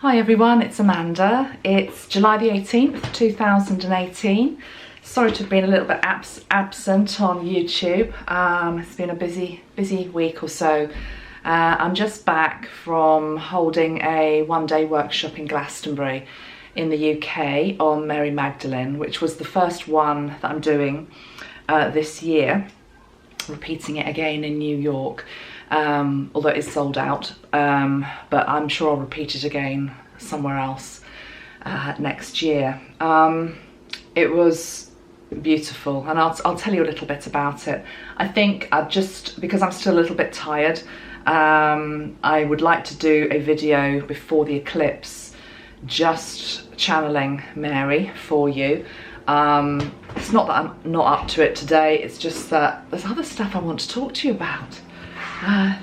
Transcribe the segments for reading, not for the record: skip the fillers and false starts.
Hi everyone, it's Amanda. It's July the 18th, 2018. Sorry to have been a little bit absent on YouTube. It's been a busy week or so. I'm just back from holding a one-day workshop in Glastonbury in the UK on Mary Magdalene, which was the first one that I'm doing this year, repeating it again in New York. Although it is sold out, but I'm sure I'll repeat it again somewhere else next year. It was beautiful, and I'll tell you a little bit about it. I think because I'm still a little bit tired, I would like to do a video before the eclipse, just channeling Mary for you. It's not that I'm not up to it today, it's just that there's other stuff I want to talk to you about.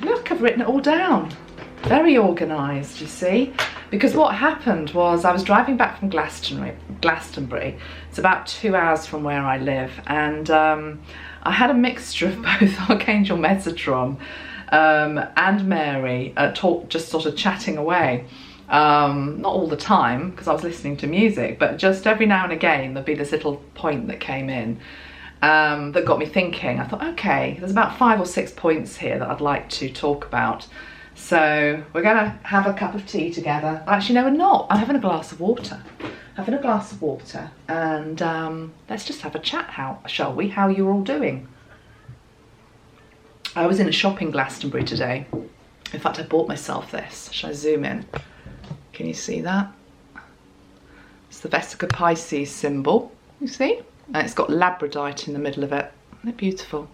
Look, I've written it all down. Very organised, you see. Because what happened was I was driving back from Glastonbury. It's about 2 hours from where I live, and I had a mixture of both Archangel Metatron and Mary just sort of chatting away. Not all the time, because I was listening to music, but just every now and again there'd be this little point that came in. That got me thinking. I thought, okay, there's about 5 or 6 points here that I'd like to talk about. So we're gonna have a cup of tea together. Actually, no, we're not. I'm having a glass of water. And let's just have a chat, shall we? How you're all doing? I was in a shop in Glastonbury today. In fact, I bought myself this. Shall I zoom in? Can you see that? It's the Vesica Pisces symbol, you see? And it's got labradorite in the middle of it. Isn't it beautiful?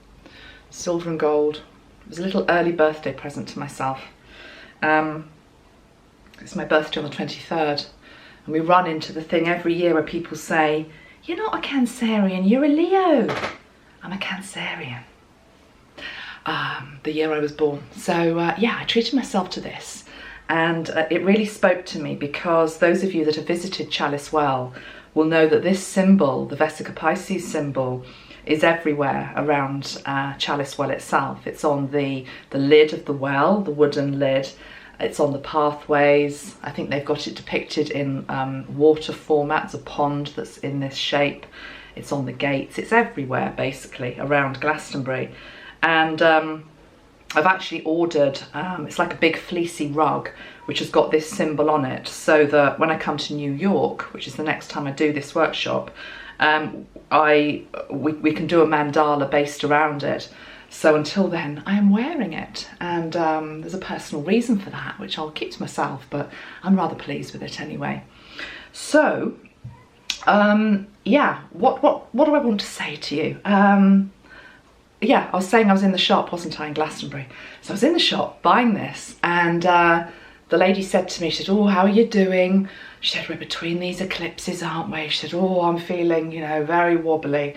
Silver and gold. It was a little early birthday present to myself. It's my birthday on the 23rd. And we run into the thing every year where people say, you're not a Cancerian, you're a Leo. I'm a Cancerian. The year I was born. So yeah, I treated myself to this. And it really spoke to me, because those of you that have visited Chalice Well will know that this symbol, the Vesica Pisces symbol, is everywhere around Chalice Well itself. It's on the lid of the well, the wooden lid. It's on the pathways. I think they've got it depicted in water formats, a pond that's in this shape. It's on the gates. It's everywhere, basically, around Glastonbury. And I've actually ordered, it's like a big fleecy rug, which has got this symbol on it, so that when I come to New York, which is the next time I do this workshop, we can do a mandala based around it. So until then, I am wearing it, and there's a personal reason for that, which I'll keep to myself, but I'm rather pleased with it anyway. So, yeah, what do I want to say to you? Yeah, I was saying I was in the shop, wasn't I, in Glastonbury? So I was in the shop buying this, and the lady said to me, she said, oh, how are you doing? She said, we're between these eclipses, aren't we? She said, oh, I'm feeling, you know, very wobbly.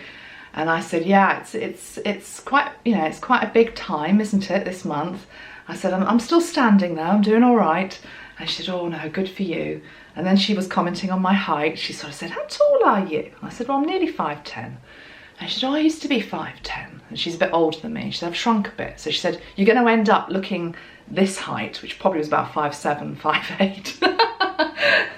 And I said, yeah, it's quite, you know, it's quite a big time, isn't it, this month? I said, I'm still standing though, I'm doing all right. And she said, oh no, good for you. And then she was commenting on my height. She sort of said, how tall are you? I said, well, I'm nearly 5'10". And she said, oh, I used to be 5'10". And she's a bit older than me. She said, I've shrunk a bit. So she said, you're going to end up looking this height, which probably was about 5'7", 5'8".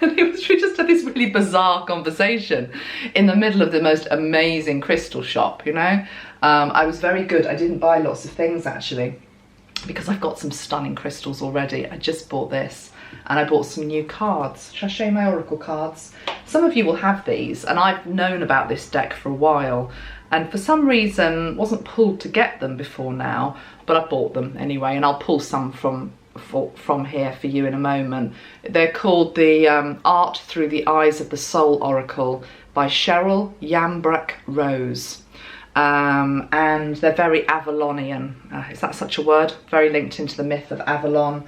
And we just had this really bizarre conversation in the middle of the most amazing crystal shop, you know. I was very good. I didn't buy lots of things, actually, because I've got some stunning crystals already. I just bought this, and I bought some new cards. Shall I show you my oracle cards? Some of you will have these, and I've known about this deck for a while, and for some reason wasn't pulled to get them before now, but I bought them anyway, and I'll pull some from here for you in a moment. They're called the Art Through the Eyes of the Soul Oracle by Cheryl Yambrach Rose. And they're very Avalonian. Is that such a word? Very linked into the myth of Avalon,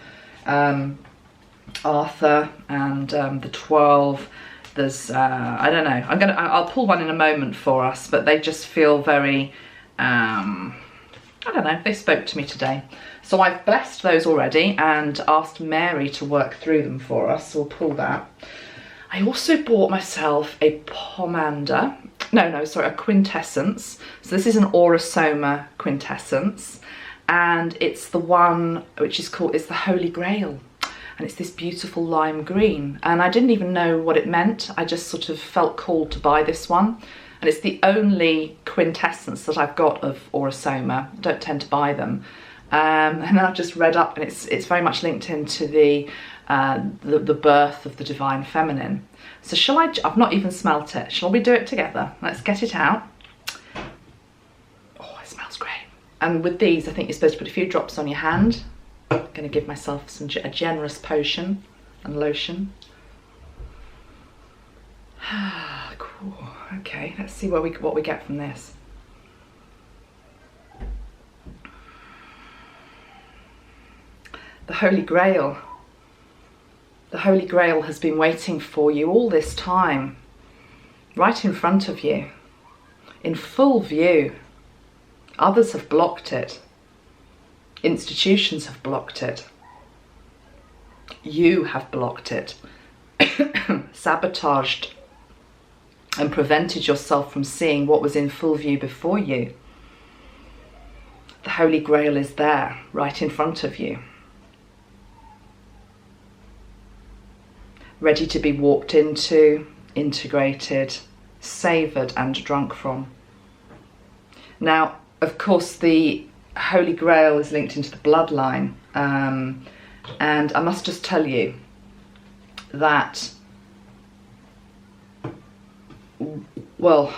Arthur, and the 12. There's I don't know. I'll pull one in a moment for us, but they just feel very I don't know. They spoke to me today. So I've blessed those already and asked Mary to work through them for us. So we'll pull that. I also bought myself a pomander. A quintessence. So this is an Aurosoma quintessence, and it's the one which is called, it's the Holy Grail. and it's this beautiful lime green, and I didn't even know what it meant. I just sort of felt called to buy this one, and it's the only quintessence that I've got of Aurosoma. I don't tend to buy them, and then I've just read up, and it's very much linked into the birth of the divine feminine. So shall I? I've not even smelt it. Shall we do it together? Let's get it out. Oh, it smells great. And with these, I think you're supposed to put a few drops on your hand. I'm going to give myself a generous potion and lotion. Cool. Okay, let's see what we get from this. The Holy Grail. The Holy Grail has been waiting for you all this time, right in front of you, in full view. Others have blocked it. Institutions have blocked it. You have blocked it, sabotaged and prevented yourself from seeing what was in full view before you. The Holy Grail is there, right in front of you, ready to be walked into, integrated, savoured and drunk from. Now, of course, the Holy Grail is linked into the bloodline, and I must just tell you that, well,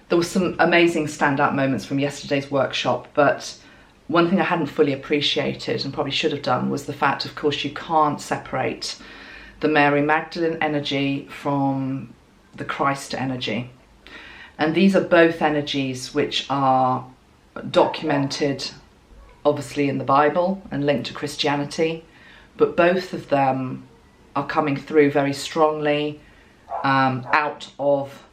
there were some amazing standout moments from yesterday's workshop, but one thing I hadn't fully appreciated and probably should have done was the fact, of course, you can't separate the Mary Magdalene energy from the Christ energy. And these are both energies which are documented, obviously, in the Bible and linked to Christianity, but both of them are coming through very strongly out of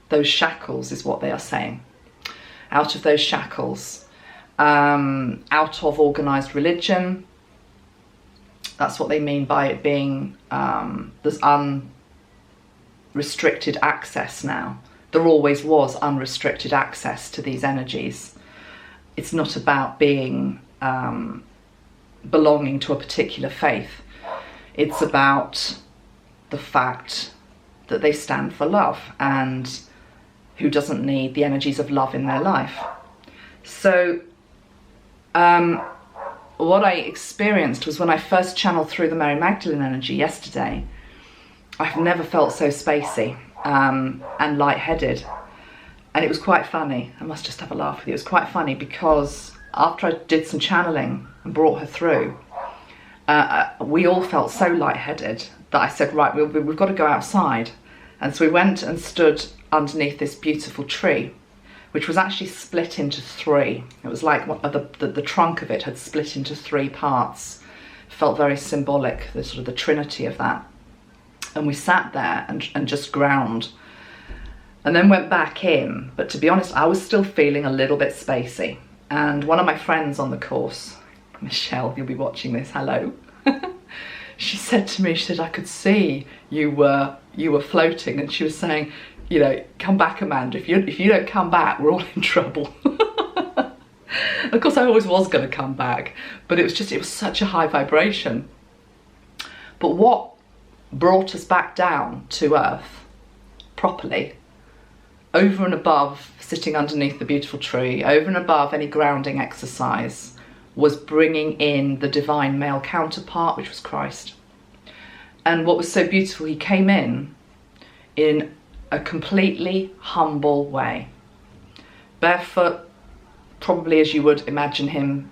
those shackles, is what they are saying. Out of those shackles, out of organised religion. That's what they mean by it being, there's unrestricted access now. There always was unrestricted access to these energies. It's not about being belonging to a particular faith. It's about the fact that they stand for love, and who doesn't need the energies of love in their life. So what I experienced was when I first channeled through the Mary Magdalene energy yesterday, I've never felt so spacey and lightheaded. And it was quite funny. I must just have a laugh with you. It was quite funny because after I did some channeling and brought her through, we all felt so lightheaded that I said, right, we've got to go outside. And so we went and stood underneath this beautiful tree, which was actually split into three. It was like the trunk of it had split into three parts. It felt very symbolic, the sort of the trinity of that. And we sat there and just ground, and then went back in. But to be honest, I was still feeling a little bit spacey. And one of my friends on the course, Michelle, you'll be watching this, hello. She said to me, she said, I could see you were floating, and she was saying, you know, come back, Amanda. If you don't come back, we're all in trouble. Of course, I always was going to come back, but it was such a high vibration. But what brought us back down to earth properly, over and above sitting underneath the beautiful tree, over and above any grounding exercise, was bringing in the divine male counterpart, which was Christ. And what was so beautiful, he came in a completely humble way, barefoot, probably as you would imagine him,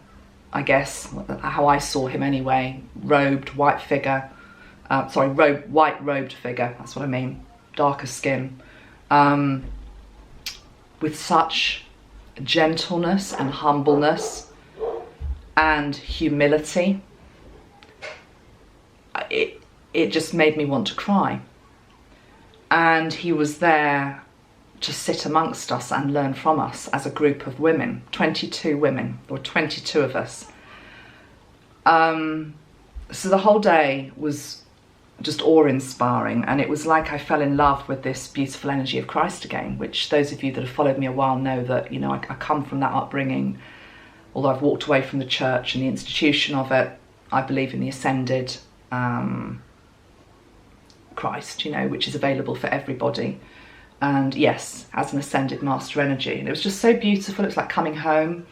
I guess, how I saw him anyway, robed, white figure, white robed figure, that's what I mean, darker skin, with such gentleness and humbleness and humility. It just made me want to cry. And he was there to sit amongst us and learn from us as a group of women, 22 women, or 22 of us. So the whole day was just awe-inspiring, and it was like I fell in love with this beautiful energy of Christ again, which those of you that have followed me a while know that, you know, I come from that upbringing. Although I've walked away from the church and the institution of it, I believe in the ascended Christ, you know, which is available for everybody. And yes, as an ascended master energy. And it was just so beautiful. It was like coming home.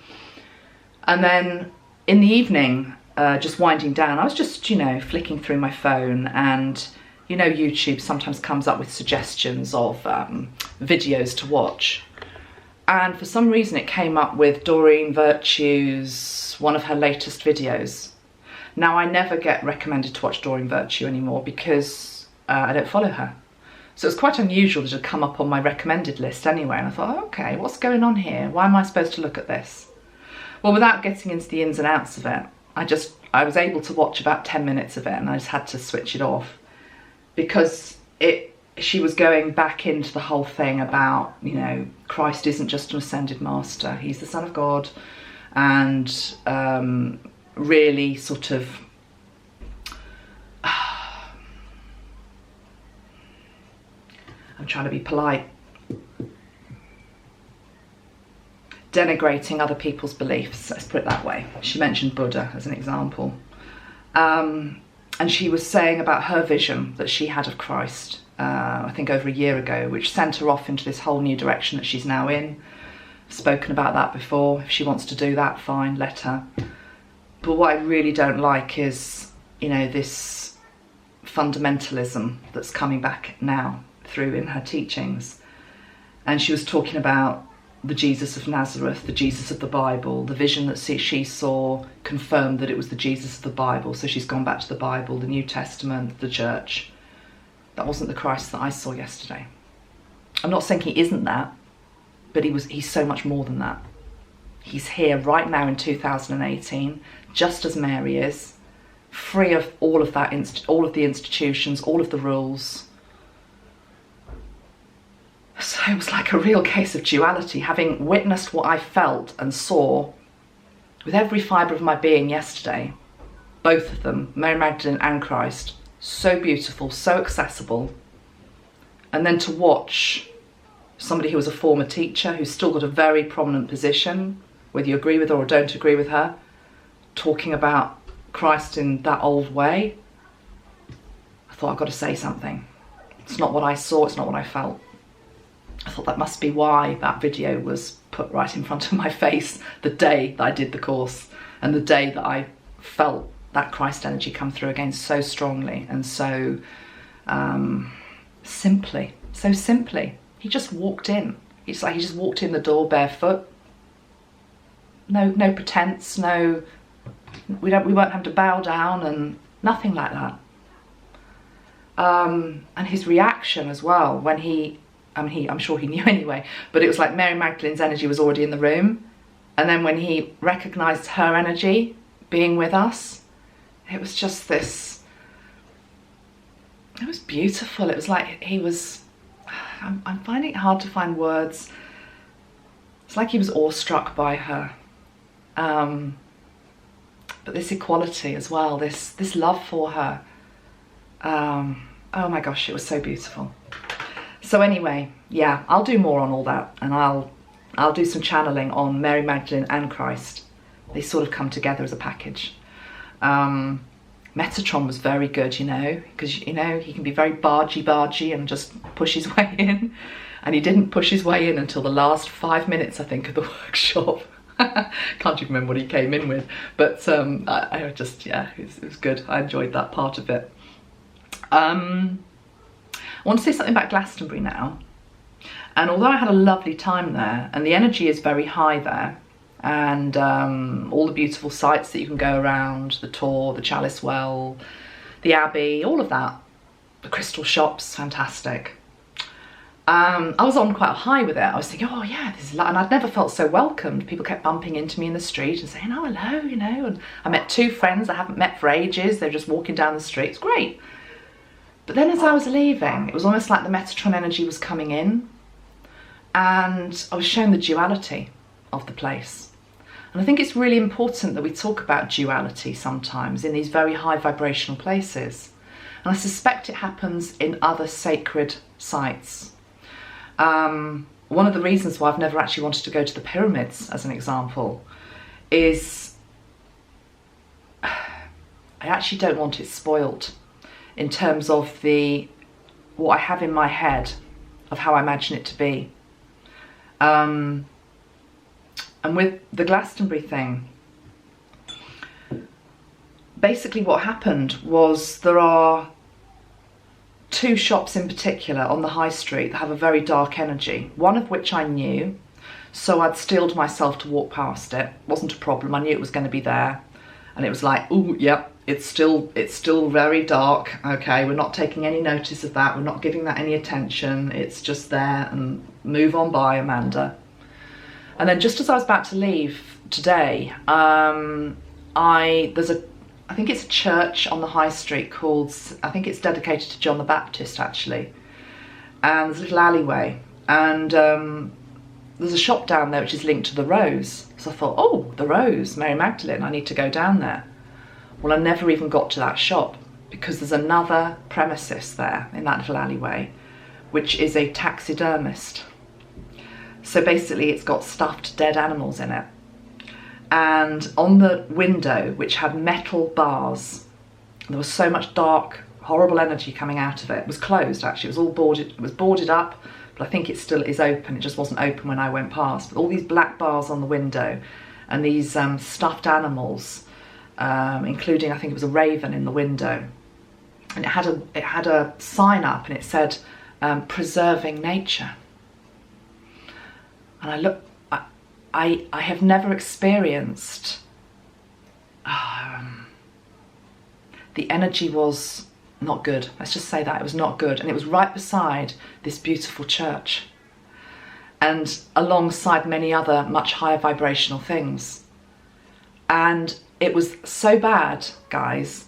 And then in the evening, just winding down, I was just, you know, flicking through my phone, and you know, YouTube sometimes comes up with suggestions of videos to watch. And for some reason it came up with Doreen Virtue's, one of her latest videos. Now, I never get recommended to watch Doreen Virtue anymore because I don't follow her. So it's quite unusual that it had come up on my recommended list anyway. And I thought, oh, okay, what's going on here? Why am I supposed to look at this? Well, without getting into the ins and outs of it, I was able to watch about 10 minutes of it, and I just had to switch it off because she was going back into the whole thing about, you know, Christ isn't just an ascended master, he's the Son of God, and really sort of I'm trying to be polite, denigrating other people's beliefs, let's put it that way. She mentioned Buddha as an example. And she was saying about her vision that she had of Christ, I think over a year ago, which sent her off into this whole new direction that she's now in. I've spoken about that before. If she wants to do that, fine, let her. But what I really don't like is, you know, this fundamentalism that's coming back now through in her teachings. And she was talking about the Jesus of Nazareth, the Jesus of the Bible, the vision that she saw confirmed that it was the Jesus of the Bible. So she's gone back to the Bible, the New Testament, the church. That wasn't the Christ that I saw yesterday. I'm not saying he isn't that, but he's so much more than that. He's here right now in 2018, just as Mary is, free of all of that, all of the institutions, all of the rules. So it was like a real case of duality, having witnessed what I felt and saw with every fibre of my being yesterday, both of them, Mary Magdalene and Christ, so beautiful, so accessible, and then to watch somebody who was a former teacher, who's still got a very prominent position, whether you agree with her or don't agree with her, talking about Christ in that old way. I thought, I've got to say something. It's not what I saw, it's not what I felt. I thought that must be why that video was put right in front of my face the day that I did the course, and the day that I felt that Christ energy come through again so strongly and so simply, so simply. He just walked in. It's like he just walked in the door barefoot. No pretense, we won't have to bow down and nothing like that. And his reaction as well when I'm sure he knew anyway, but it was like Mary Magdalene's energy was already in the room, and then when he recognised her energy being with us, it was just this, it was beautiful. It was like he was, I'm finding it hard to find words. It's like he was awestruck by her. But this equality as well, this love for her. Oh my gosh, it was so beautiful. So anyway, yeah, I'll do more on all that, and I'll do some channeling on Mary Magdalene and Christ. They sort of come together as a package. Metatron was very good, you know, because, you know, he can be very bargy and just push his way in. And he didn't push his way in until the last 5 minutes, I think, of the workshop. Can't even remember what he came in with. But I just, yeah, it was good. I enjoyed that part of it. I want to say something about Glastonbury now. And although I had a lovely time there, and the energy is very high there, and all the beautiful sights that you can go around, the Tor, the Chalice Well, the Abbey, all of that, the crystal shops, fantastic. I was on quite a high with it. I was thinking, oh yeah, this is, and I'd never felt so welcomed. People kept bumping into me in the street and saying, oh hello, you know, and I met 2 friends I haven't met for ages. They're just walking down the street. It's great. But then as I was leaving, it was almost like the Metatron energy was coming in, and I was shown the duality of the place. And I think it's really important that we talk about duality sometimes in these very high vibrational places. And I suspect it happens in other sacred sites. One of the reasons why I've never actually wanted to go to the pyramids, as an example, is I actually don't want it spoilt in terms of what I have in my head of how I imagine it to be. And with the Glastonbury thing, basically what happened was there are 2 shops in particular on the high street that have a very dark energy, one of which I knew, so I'd steeled myself to walk past it. Wasn't a problem, I knew it was going to be there, and it was like, oh yep, it's still very dark, okay, we're not taking any notice of that, we're not giving that any attention, it's just there, and move on by, Amanda. And then just as I was about to leave today, I think it's a church on the high street called, I think it's dedicated to John the Baptist actually, and there's a little alleyway, and there's a shop down there which is linked to the Rose. So I thought, oh, the Rose, Mary Magdalene, I need to go down there. Well, I never even got to that shop because there's another premises there in that little alleyway, which is a taxidermist. So basically it's got stuffed dead animals in it. And on the window, which had metal bars, there was so much dark, horrible energy coming out of it. It was closed actually, it was all boarded, it was boarded up, but I think it still is open. It just wasn't open when I went past. But all these black bars on the window and these stuffed animals, including, I think it was a raven in the window. And it had a sign up and it said, preserving nature. And I looked, I have never experienced, the energy was not good. Let's just say that, it was not good. And it was right beside this beautiful church and alongside many other much higher vibrational things. And it was so bad, guys,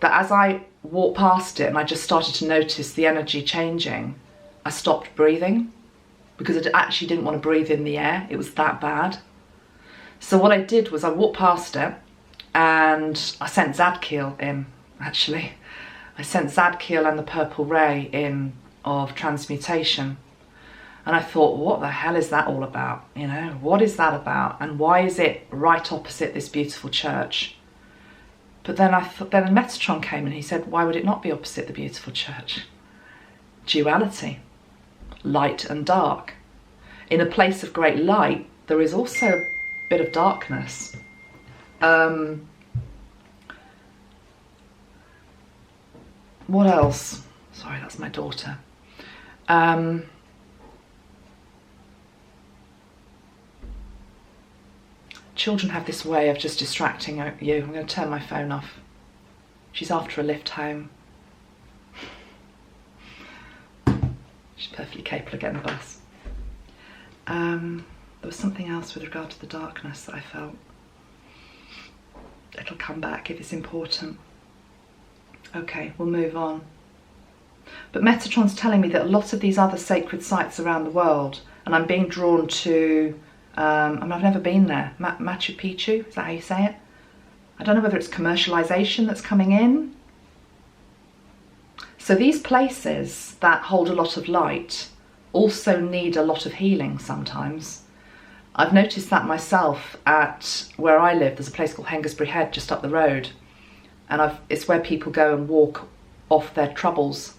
that as I walked past it and I just started to notice the energy changing, I stopped breathing. Because I actually didn't want to breathe in the air. It was that bad. So what I did was I walked past it and I sent Zadkiel in, actually. I sent Zadkiel and the purple ray in of transmutation. And I thought, what the hell is that all about? You know, what is that about? And why is it right opposite this beautiful church? But then then Metatron came and he said, why would it not be opposite the beautiful church? Duality. Light and dark. In a place of great light, there is also a bit of darkness. What else? Sorry, that's my daughter. Children have this way of just distracting you. I'm going to turn my phone off. She's after a lift home. She's perfectly capable of getting the bus. There was something else with regard to the darkness that I felt. It'll come back if it's important. Okay, we'll move on. But Metatron's telling me that a lot of these other sacred sites around the world, and I'm being drawn to, I've never been there, Machu Picchu, is that how you say it? I don't know whether it's commercialization that's coming in. So these places that hold a lot of light also need a lot of healing sometimes. I've noticed that myself at where I live. There's a place called Hengistbury Head just up the road, and it's where people go and walk off their troubles.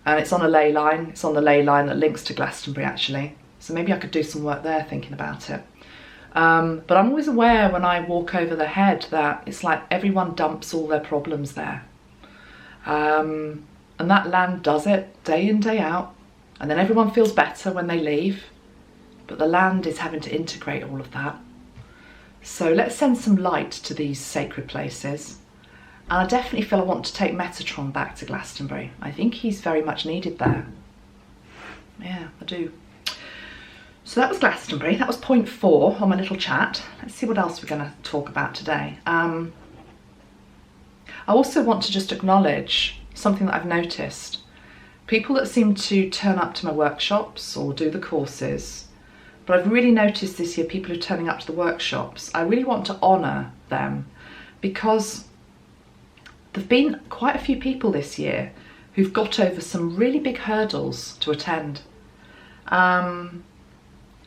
And it's on a ley line. It's on the ley line that links to Glastonbury actually. So maybe I could do some work there thinking about it. But I'm always aware when I walk over the head that it's like everyone dumps all their problems there. And that land does it day in, day out. And then everyone feels better when they leave. But the land is having to integrate all of that. So let's send some light to these sacred places. And I definitely feel I want to take Metatron back to Glastonbury. I think he's very much needed there. Yeah, I do. So that was Glastonbury. That was point 4 on my little chat. Let's see what else we're going to talk about today. I also want to just acknowledge something that I've noticed. People that seem to turn up to my workshops or do the courses, but I've really noticed this year people who are turning up to the workshops, I really want to honour them because there've been quite a few people this year who've got over some really big hurdles to attend. I'm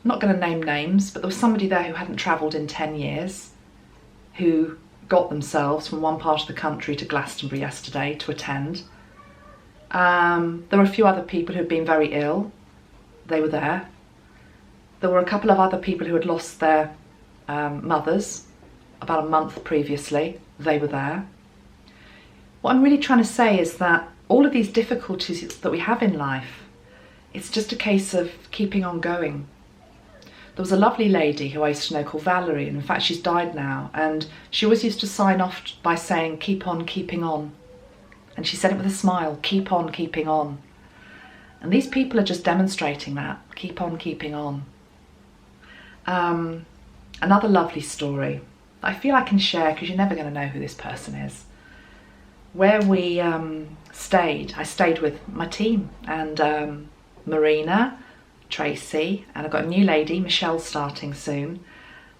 not going to name names, but there was somebody there who hadn't travelled in 10 years, who got themselves from one part of the country to Glastonbury yesterday to attend. There were a few other people who'd been very ill. They were there. There were a couple of other people who had lost their mothers about a month previously. They were there. What I'm really trying to say is that all of these difficulties that we have in life, it's just a case of keeping on going. There was a lovely lady who I used to know called Valerie, and in fact she's died now, and she always used to sign off by saying, keep on keeping on. And she said it with a smile, keep on keeping on. And these people are just demonstrating that, keep on keeping on. Another lovely story that I feel I can share, because you're never going to know who this person is. Where we stayed, I stayed with my team, and Marina, Tracy, and I've got a new lady, Michelle, starting soon,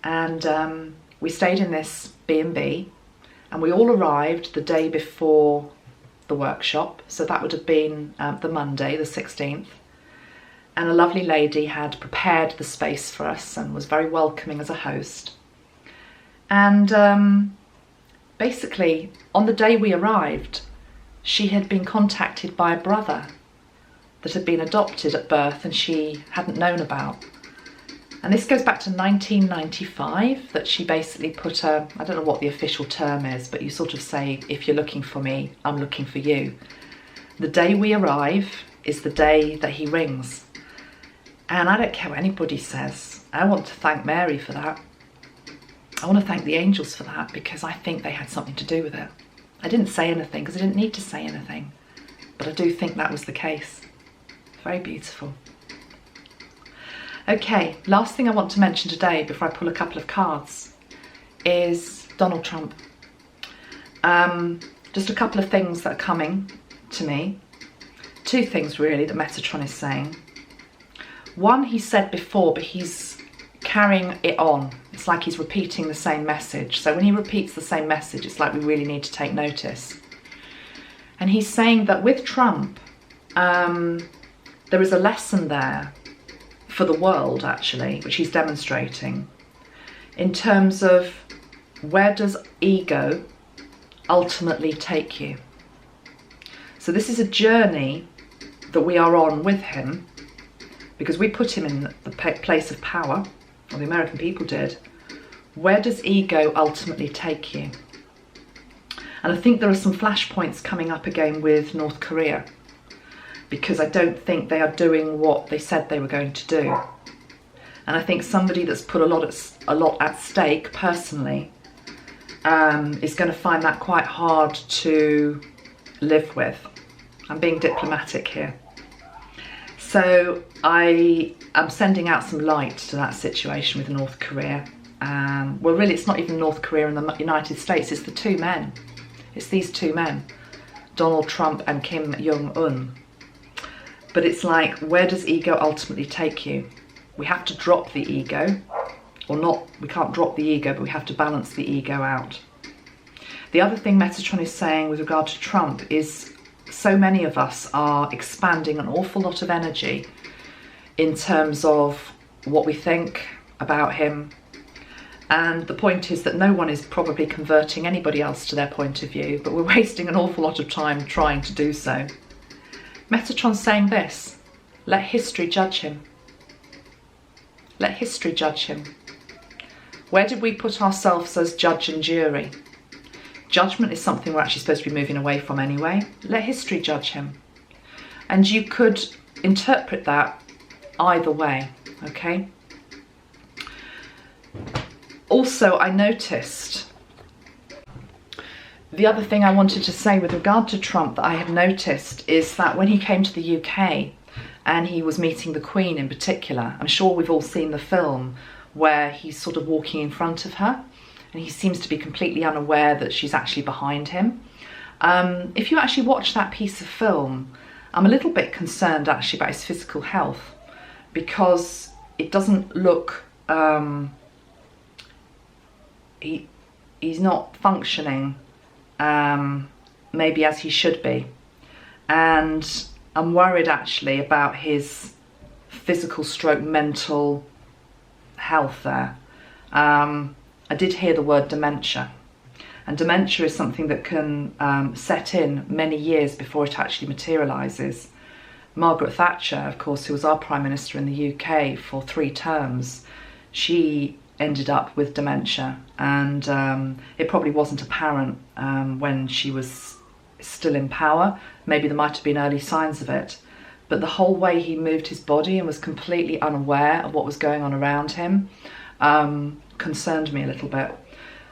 and we stayed in this B&B, and we all arrived the day before the workshop, so that would have been the Monday, the 16th, and a lovely lady had prepared the space for us and was very welcoming as a host. And basically, on the day we arrived, she had been contacted by a brother that had been adopted at birth and she hadn't known about. And this goes back to 1995, that she basically put I don't know what the official term is, but you sort of say, if you're looking for me, I'm looking for you. The day we arrive is the day that he rings. And I don't care what anybody says. I want to thank Mary for that. I want to thank the angels for that, because I think they had something to do with it. I didn't say anything because I didn't need to say anything, but I do think that was the case. Very beautiful. Okay, last thing I want to mention today before I pull a couple of cards is Donald Trump. Just a couple of things that are coming to me. Two things really that Metatron is saying. One he said before, but he's carrying it on. It's like he's repeating the same message. So when he repeats the same message, it's like we really need to take notice. And he's saying that with Trump, there is a lesson there for the world, actually, which he's demonstrating, in terms of where does ego ultimately take you. So this is a journey that we are on with him, because we put him in the place of power, or the American people did. Where does ego ultimately take you? And I think there are some flashpoints coming up again with North Korea, because I don't think they are doing what they said they were going to do. And I think somebody that's put a lot at stake personally is going to find that quite hard to live with. I'm being diplomatic here. So I am sending out some light to that situation with North Korea. Well, really, it's not even North Korea and the United States, it's the two men. It's these two men, Donald Trump and Kim Jong-un. But it's like, where does ego ultimately take you? We have to drop the ego, or not, we can't drop the ego, but we have to balance the ego out. The other thing Metatron is saying with regard to Trump is so many of us are expanding an awful lot of energy in terms of what we think about him. And the point is that no one is probably converting anybody else to their point of view, but we're wasting an awful lot of time trying to do so. Metatron's saying this: let history judge him. Let history judge him. Where did we put ourselves as judge and jury? Judgment is something we're actually supposed to be moving away from anyway. Let history judge him. And you could interpret that either way, okay? Also, I noticed, the other thing I wanted to say with regard to Trump that I had noticed is that when he came to the UK and he was meeting the Queen in particular, I'm sure we've all seen the film where he's sort of walking in front of her and he seems to be completely unaware that she's actually behind him. If you actually watch that piece of film, I'm a little bit concerned actually about his physical health, because it doesn't look, he's not functioning maybe as he should be, and I'm worried actually about his physical stroke mental health there. I did hear the word dementia, And dementia is something that can set in many years before it actually materialises. Margaret Thatcher, of course, who was our Prime Minister in the UK for 3 terms, she ended up with dementia, and it probably wasn't apparent when she was still in power. Maybe there might have been early signs of it, but the whole way he moved his body and was completely unaware of what was going on around him concerned me a little bit.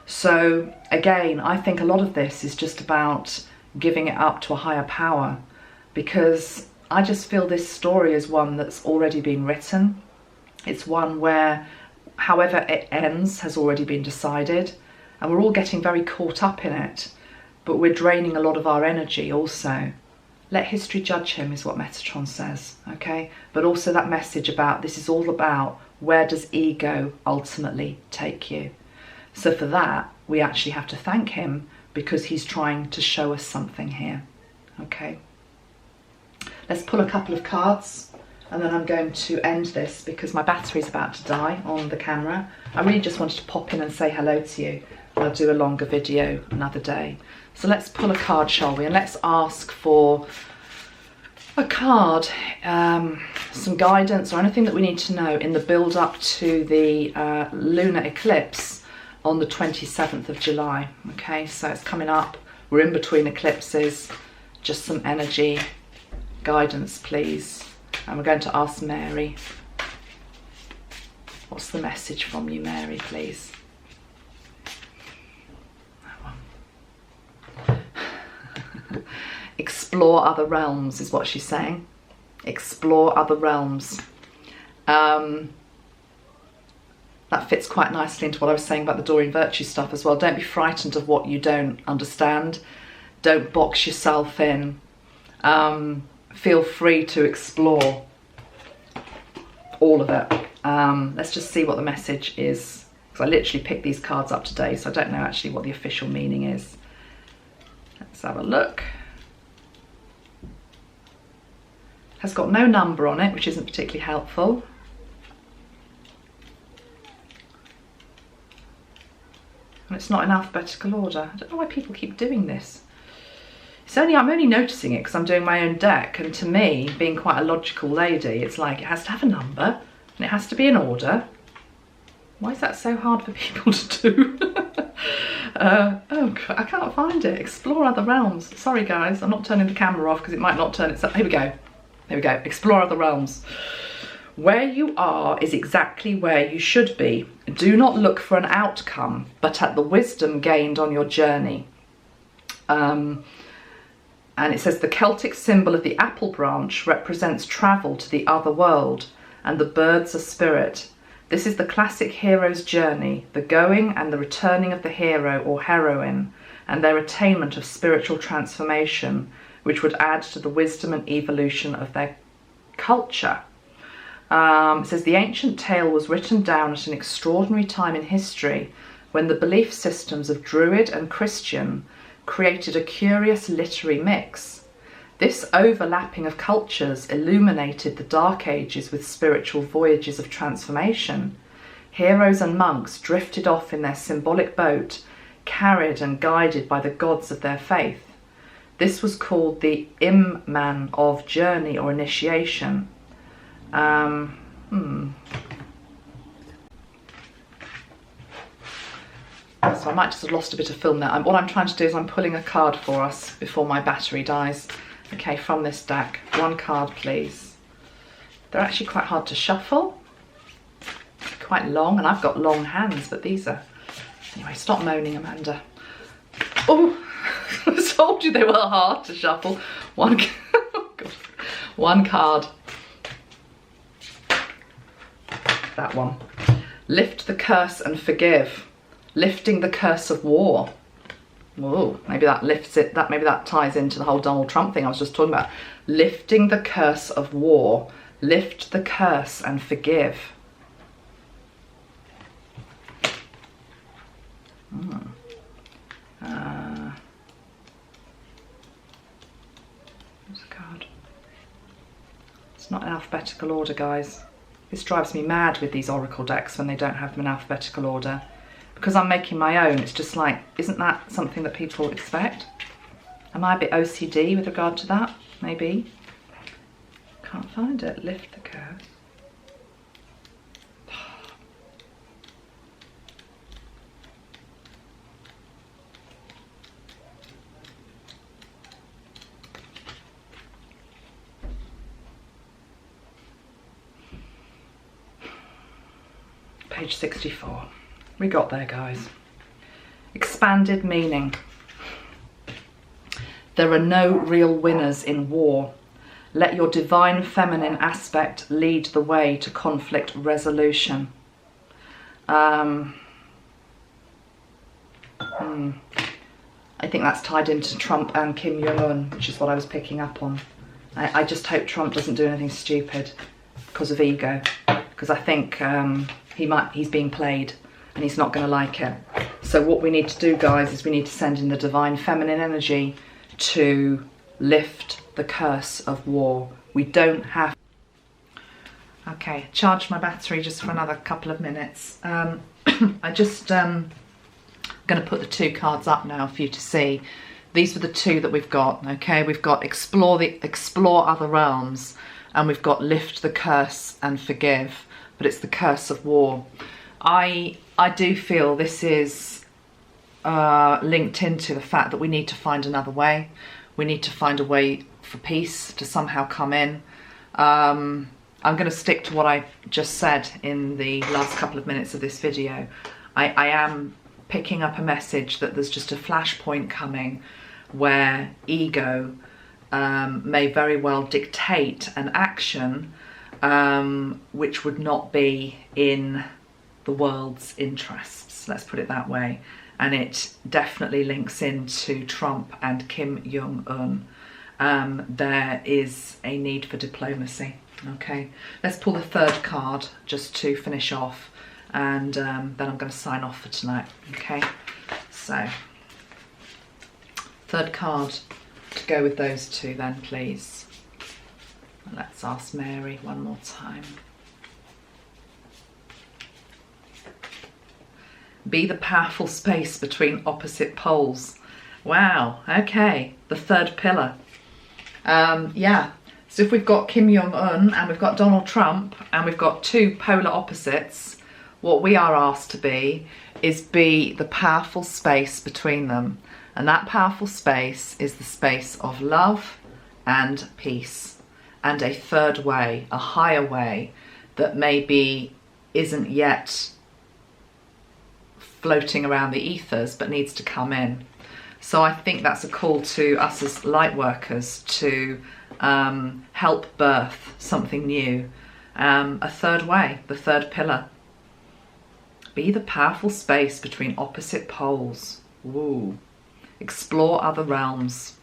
So again, I think a lot of this is just about giving it up to a higher power, because I just feel this story is one that's already been written. It's one where however it ends has already been decided, and we're all getting very caught up in it, but we're draining a lot of our energy also. Let history judge him is what Metatron says, okay? But also that message about this is all about where does ego ultimately take you. So for that, we actually have to thank him, because he's trying to show us something here, okay? Let's pull a couple of cards, and then I'm going to end this because my battery's about to die on the camera. I really just wanted to pop in and say hello to you. I'll do a longer video another day. So let's pull a card, shall we? And let's ask for a card, some guidance or anything that we need to know in the build up to the lunar eclipse on the 27th of July. Okay, so it's coming up. We're in between eclipses. Just some energy, guidance, please. And we're going to ask Mary. What's the message from you, Mary, please? That one. Explore other realms is what she's saying. Explore other realms. That fits quite nicely into what I was saying about the Doreen Virtue stuff as well. Don't be frightened of what you don't understand. Don't box yourself in. Feel free to explore all of it. Let's just see what the message is, because I literally picked these cards up today, so I don't know actually what the official meaning is. Let's have a look. Has got no number on it, which isn't particularly helpful. And it's not in alphabetical order. I don't know why people keep doing this. I'm only noticing it because I'm doing my own deck, and to me, being quite a logical lady, it's like it has to have a number and it has to be in order. Why is that so hard for people to do? Oh, I can't find it. Explore other realms. Sorry guys, I'm not turning the camera off because it might not turn itself. Here we go. Here we go. Explore other realms. Where you are is exactly where you should be. Do not look for an outcome, but at the wisdom gained on your journey. And it says the Celtic symbol of the apple branch represents travel to the other world, and the birds are spirit. This is the classic hero's journey, the going and the returning of the hero or heroine, and their attainment of spiritual transformation, which would add to the wisdom and evolution of their culture. It says the ancient tale was written down at an extraordinary time in history when the belief systems of Druid and Christian created a curious literary mix. This overlapping of cultures illuminated the Dark Ages with spiritual voyages of transformation. Heroes and monks drifted off in their symbolic boat, carried and guided by the gods of their faith. This was called the Imman of journey or initiation. So I might just have lost a bit of film there. What I'm trying to do is I'm pulling a card for us before my battery dies. Okay, from this deck. One card, please. They're actually quite hard to shuffle. Quite long, and I've got long hands, but these are... Anyway, stop moaning, Amanda. Oh, I told you they were hard to shuffle. One, oh God. One card. That one. Lift the curse and forgive. Lifting the curse of war. Whoa, maybe that lifts it, maybe that ties into the whole Donald Trump thing I was just talking about. Lifting the curse of war. Lift the curse and forgive. What's the card? It's not in alphabetical order, guys. This drives me mad with these oracle decks when they don't have them in alphabetical order, because I'm making my own, it's just like, isn't that something that people expect? Am I a bit OCD with regard to that? Maybe. Can't find it. Lift the curse. Page 64. We got there, guys. Expanded meaning. There are no real winners in war. Let your divine feminine aspect lead the way to conflict resolution. I think that's tied into Trump and Kim Jong-un, which is what I was picking up on. I just hope Trump doesn't do anything stupid because of ego, because I think he's being played and he's not going to like it. So what we need to do, guys, is we need to send in the divine feminine energy to lift the curse of war. We don't have... Okay, charge my battery just for another couple of minutes. I just going to put the 2 cards up now for you to see. These were the 2 that we've got. Okay, we've got explore other realms, and we've got lift the curse and forgive. But it's the curse of war. I do feel this is linked into the fact that we need to find another way. We need to find a way for peace to somehow come in. I'm going to stick to what I just said in the last couple of minutes of this video. I am picking up a message that there's just a flashpoint coming where ego may very well dictate an action which would not be in the world's interests, let's put it that way. And it definitely links into Trump and Kim Jong-un. There is a need for diplomacy. Okay, let's pull the 3rd card just to finish off, and then I'm going to sign off for tonight. Okay, so 3rd card to go with those 2 then, please. Let's ask Mary one more time. Be the powerful space between opposite poles. Wow, okay, the 3rd pillar. Yeah, so if we've got Kim Jong-un and we've got Donald Trump and we've got 2 polar opposites, what we are asked to be is be the powerful space between them. And that powerful space is the space of love and peace, and a 3rd way, a higher way that maybe isn't yet floating around the ethers but needs to come in. So I think that's a call to us as light workers to help birth something new, a 3rd way, the 3rd pillar. Be the powerful space between opposite poles. Woo. Explore other realms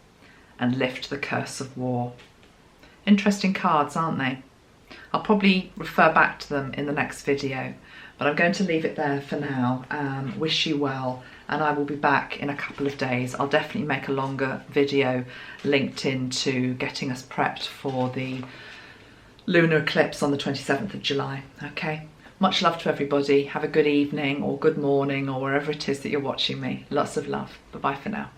and lift the curse of war. Interesting cards, aren't they? I'll probably refer back to them in the next video, but I'm going to leave it there for now. Wish you well, and I will be back in a couple of days. I'll definitely make a longer video linked into getting us prepped for the lunar eclipse on the 27th of July. Okay, much love to everybody. Have a good evening or good morning or wherever it is that you're watching me. Lots of love. Bye-bye for now.